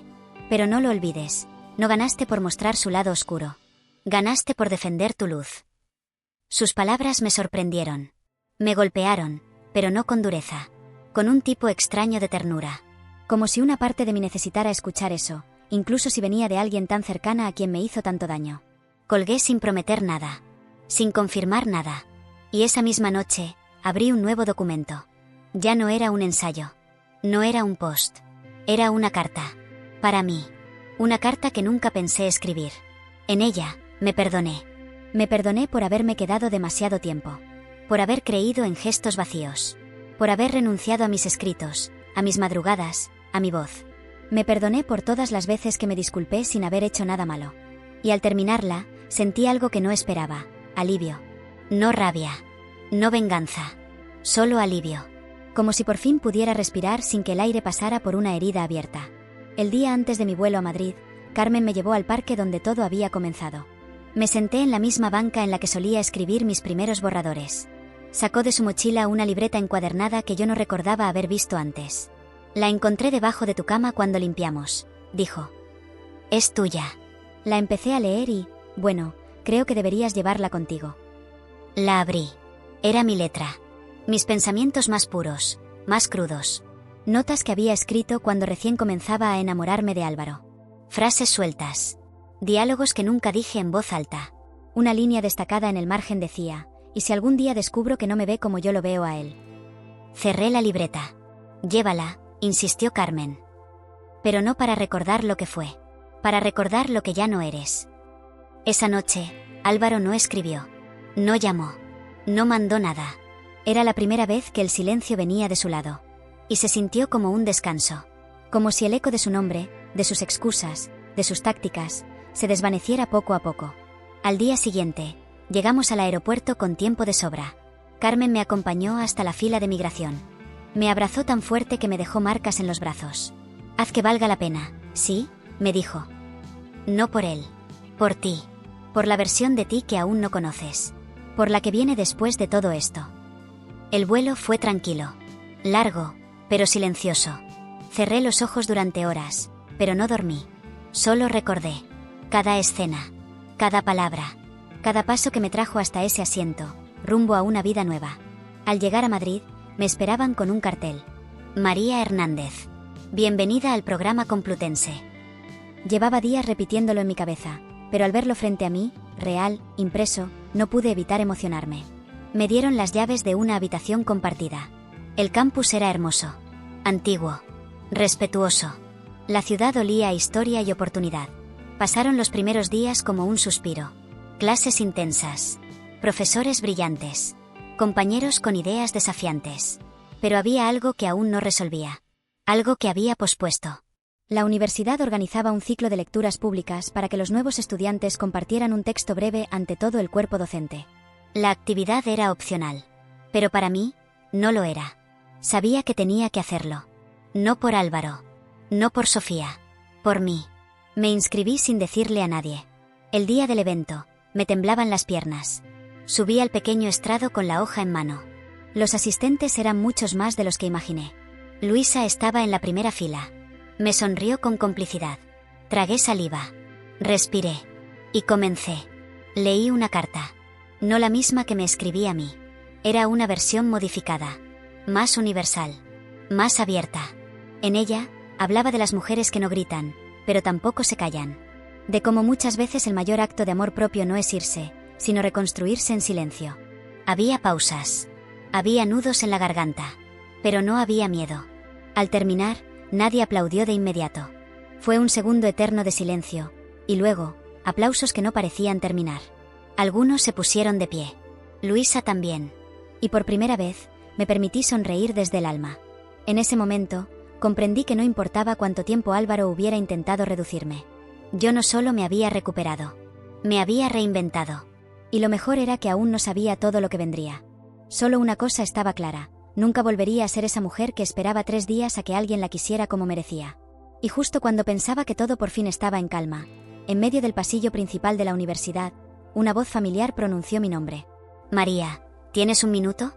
Pero no lo olvides. No ganaste por mostrar su lado oscuro. Ganaste por defender tu luz. Sus palabras me sorprendieron. Me golpearon, pero no con dureza. Con un tipo extraño de ternura. Como si una parte de mí necesitara escuchar eso, incluso si venía de alguien tan cercana a quien me hizo tanto daño. Colgué sin prometer nada. Sin confirmar nada. Y esa misma noche, abrí un nuevo documento. Ya no era un ensayo. No era un post. Era una carta. Para mí. Una carta que nunca pensé escribir. En ella, me perdoné. Me perdoné por haberme quedado demasiado tiempo. Por haber creído en gestos vacíos. Por haber renunciado a mis escritos, a mis madrugadas, a mi voz. Me perdoné por todas las veces que me disculpé sin haber hecho nada malo. Y al terminarla, sentí algo que no esperaba. Alivio. No rabia. No venganza. Solo alivio. Como si por fin pudiera respirar sin que el aire pasara por una herida abierta. El día antes de mi vuelo a Madrid, Carmen me llevó al parque donde todo había comenzado. Me senté en la misma banca en la que solía escribir mis primeros borradores. Sacó de su mochila una libreta encuadernada que yo no recordaba haber visto antes. La encontré debajo de tu cama cuando limpiamos, dijo. Es tuya. La empecé a leer y, bueno, creo que deberías llevarla contigo. La abrí. Era mi letra. Mis pensamientos más puros, más crudos. Notas que había escrito cuando recién comenzaba a enamorarme de Álvaro. Frases sueltas. Diálogos que nunca dije en voz alta. Una línea destacada en el margen decía, y si algún día descubro que no me ve como yo lo veo a él. Cerré la libreta. Llévala, insistió Carmen. Pero no para recordar lo que fue. Para recordar lo que ya no eres. Esa noche, Álvaro no escribió. No llamó. No mandó nada. Era la primera vez que el silencio venía de su lado. Y se sintió como un descanso. Como si el eco de su nombre, de sus excusas, de sus tácticas, se desvaneciera poco a poco. Al día siguiente, llegamos al aeropuerto con tiempo de sobra. Carmen me acompañó hasta la fila de migración. Me abrazó tan fuerte que me dejó marcas en los brazos. Haz que valga la pena, ¿sí?, me dijo. No por él. Por ti. Por la versión de ti que aún no conoces. Por la que viene después de todo esto. El vuelo fue tranquilo. Largo, pero silencioso. Cerré los ojos durante horas, pero no dormí. Solo recordé. Cada escena. Cada palabra. Cada paso que me trajo hasta ese asiento, rumbo a una vida nueva. Al llegar a Madrid, me esperaban con un cartel. María Hernández. Bienvenida al programa Complutense. Llevaba días repitiéndolo en mi cabeza, pero al verlo frente a mí, real, impreso, no pude evitar emocionarme. Me dieron las llaves de una habitación compartida. El campus era hermoso. Antiguo. Respetuoso. La ciudad olía a historia y oportunidad. Pasaron los primeros días como un suspiro. Clases intensas. Profesores brillantes. Compañeros con ideas desafiantes. Pero había algo que aún no resolvía. Algo que había pospuesto. La universidad organizaba un ciclo de lecturas públicas para que los nuevos estudiantes compartieran un texto breve ante todo el cuerpo docente. La actividad era opcional. Pero para mí, no lo era. Sabía que tenía que hacerlo. No por Álvaro. No por Sofía. Por mí. Me inscribí sin decirle a nadie. El día del evento, me temblaban las piernas. Subí al pequeño estrado con la hoja en mano. Los asistentes eran muchos más de los que imaginé. Luisa estaba en la primera fila. Me sonrió con complicidad. Tragué saliva. Respiré. Y comencé. Leí una carta. No la misma que me escribí a mí. Era una versión modificada. Más universal. Más abierta. En ella, hablaba de las mujeres que no gritan, pero tampoco se callan. De cómo muchas veces el mayor acto de amor propio no es irse, sino reconstruirse en silencio. Había pausas. Había nudos en la garganta. Pero no había miedo. Al terminar, nadie aplaudió de inmediato. Fue un segundo eterno de silencio, y luego, aplausos que no parecían terminar. Algunos se pusieron de pie. Luisa también. Y por primera vez, me permití sonreír desde el alma. En ese momento, Comprendí que no importaba cuánto tiempo Álvaro hubiera intentado reducirme. Yo no solo me había recuperado, me había reinventado. Y lo mejor era que aún no sabía todo lo que vendría. Solo una cosa estaba clara: nunca volvería a ser esa mujer que esperaba 3 días a que alguien la quisiera como merecía. Y justo cuando pensaba que todo por fin estaba en calma, en medio del pasillo principal de la universidad, una voz familiar pronunció mi nombre. «María, ¿tienes un minuto?»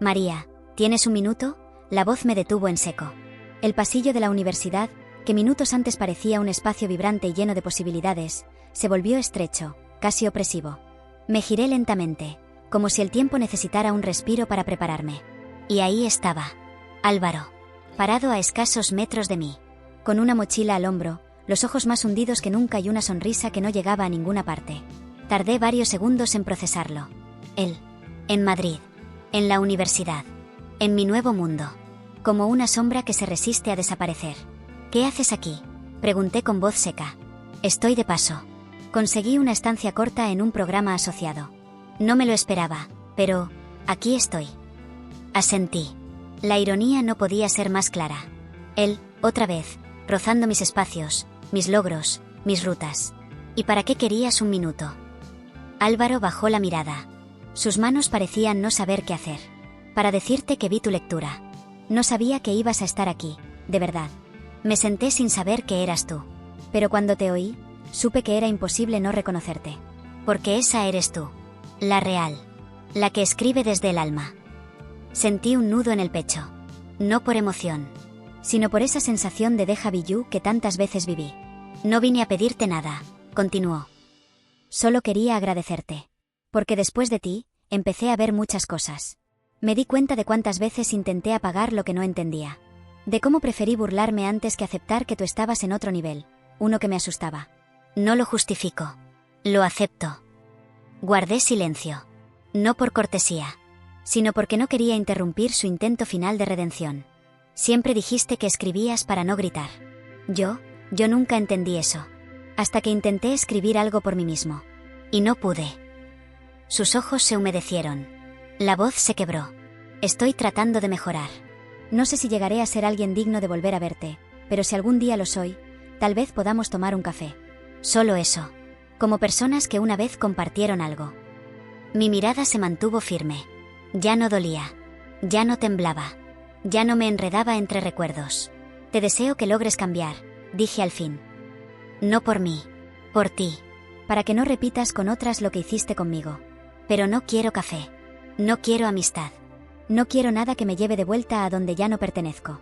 «María, ¿tienes un minuto?» La voz me detuvo en seco. El pasillo de la universidad, que minutos antes parecía un espacio vibrante y lleno de posibilidades, se volvió estrecho, casi opresivo. Me giré lentamente, como si el tiempo necesitara un respiro para prepararme. Y ahí estaba, Álvaro, parado a escasos metros de mí, con una mochila al hombro, los ojos más hundidos que nunca y una sonrisa que no llegaba a ninguna parte. Tardé varios segundos en procesarlo. Él, en Madrid, en la universidad, en mi nuevo mundo, como una sombra que se resiste a desaparecer. «¿Qué haces aquí?», pregunté con voz seca. «Estoy de paso. Conseguí una estancia corta en un programa asociado. No me lo esperaba, pero aquí estoy». Asentí. La ironía no podía ser más clara. Él, otra vez, rozando mis espacios, mis logros, mis rutas. «¿Y para qué querías un minuto?». Álvaro bajó la mirada. Sus manos parecían no saber qué hacer. «Para decirte que vi tu lectura. No sabía que ibas a estar aquí, de verdad. Me senté sin saber que eras tú. Pero cuando te oí, supe que era imposible no reconocerte. Porque esa eres tú. La real. La que escribe desde el alma». Sentí un nudo en el pecho. No por emoción, sino por esa sensación de déjà vu que tantas veces viví. «No vine a pedirte nada», continuó. «Solo quería agradecerte. Porque después de ti, empecé a ver muchas cosas. Me di cuenta de cuántas veces intenté apagar lo que no entendía. De cómo preferí burlarme antes que aceptar que tú estabas en otro nivel, uno que me asustaba. No lo justifico. Lo acepto». Guardé silencio. No por cortesía, sino porque no quería interrumpir su intento final de redención. «Siempre dijiste que escribías para no gritar». Yo nunca entendí eso. Hasta que intenté escribir algo por mí mismo. Y no pude. Sus ojos se humedecieron. La voz se quebró. «Estoy tratando de mejorar. No sé si llegaré a ser alguien digno de volver a verte, pero si algún día lo soy, tal vez podamos tomar un café. Solo eso. Como personas que una vez compartieron algo». Mi mirada se mantuvo firme. Ya no dolía. Ya no temblaba. Ya no me enredaba entre recuerdos. «Te deseo que logres cambiar», dije al fin. «No por mí, por ti. Para que no repitas con otras lo que hiciste conmigo. Pero no quiero café. No quiero amistad. No quiero nada que me lleve de vuelta a donde ya no pertenezco».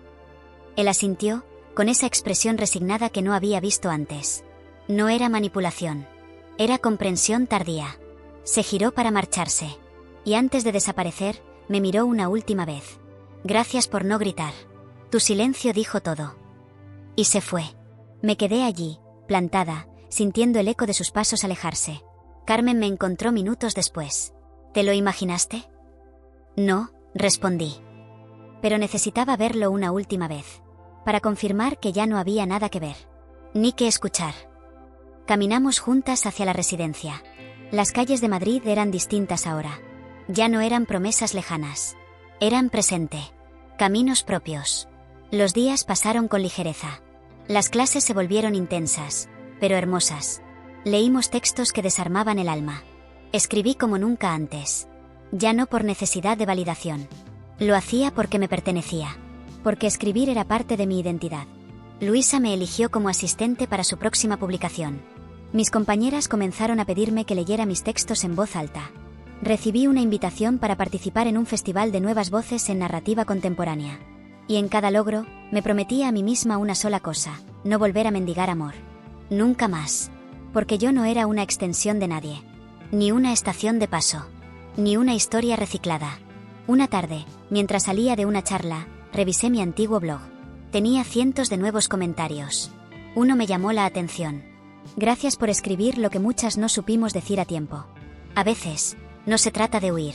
Él asintió, con esa expresión resignada que no había visto antes. No era manipulación. Era comprensión tardía. Se giró para marcharse. Y antes de desaparecer, me miró una última vez. «Gracias por no gritar. Tu silencio dijo todo». Y se fue. Me quedé allí, plantada, sintiendo el eco de sus pasos alejarse. Carmen me encontró minutos después. «¿Te lo imaginaste?». «No», respondí. Pero necesitaba verlo una última vez, para confirmar que ya no había nada que ver, ni que escuchar. Caminamos juntas hacia la residencia. Las calles de Madrid eran distintas ahora. Ya no eran promesas lejanas. Eran presente. Caminos propios. Los días pasaron con ligereza. Las clases se volvieron intensas, pero hermosas. Leímos textos que desarmaban el alma. Escribí como nunca antes. Ya no por necesidad de validación. Lo hacía porque me pertenecía. Porque escribir era parte de mi identidad. Luisa me eligió como asistente para su próxima publicación. Mis compañeras comenzaron a pedirme que leyera mis textos en voz alta. Recibí una invitación para participar en un festival de nuevas voces en narrativa contemporánea. Y en cada logro, me prometía a mí misma una sola cosa: no volver a mendigar amor. Nunca más. Porque yo no era una extensión de nadie. Ni una estación de paso. Ni una historia reciclada. Una tarde, mientras salía de una charla, revisé mi antiguo blog. Tenía cientos de nuevos comentarios. Uno me llamó la atención. «Gracias por escribir lo que muchas no supimos decir a tiempo». A veces, no se trata de huir.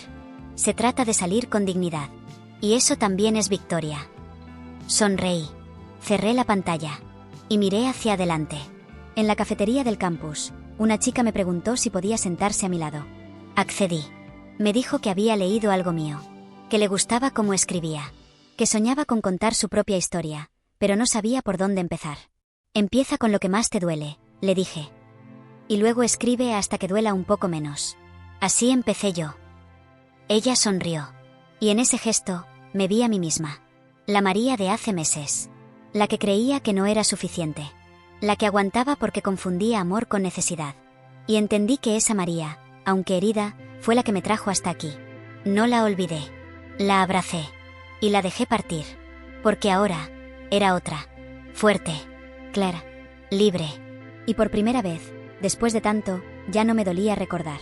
Se trata de salir con dignidad. Y eso también es victoria. Sonreí. Cerré la pantalla. Y miré hacia adelante. En la cafetería del campus, una chica me preguntó si podía sentarse a mi lado. Accedí. Me dijo que había leído algo mío. Que le gustaba cómo escribía. Que soñaba con contar su propia historia. pero no sabía por dónde empezar. Empieza con lo que más te duele, le dije. Y luego escribe hasta que duela un poco menos. Así empecé yo. Ella sonrió. Y en ese gesto, me vi a mí misma. La María de hace meses. La que creía que no era suficiente. La que aguantaba porque confundía amor con necesidad. Y entendí que esa María, aunque herida, fue la que me trajo hasta aquí. No la olvidé. La abracé. Y la dejé partir. Porque ahora, era otra. Fuerte. Clara. Libre. Y por primera vez, después de tanto, ya no me dolía recordar.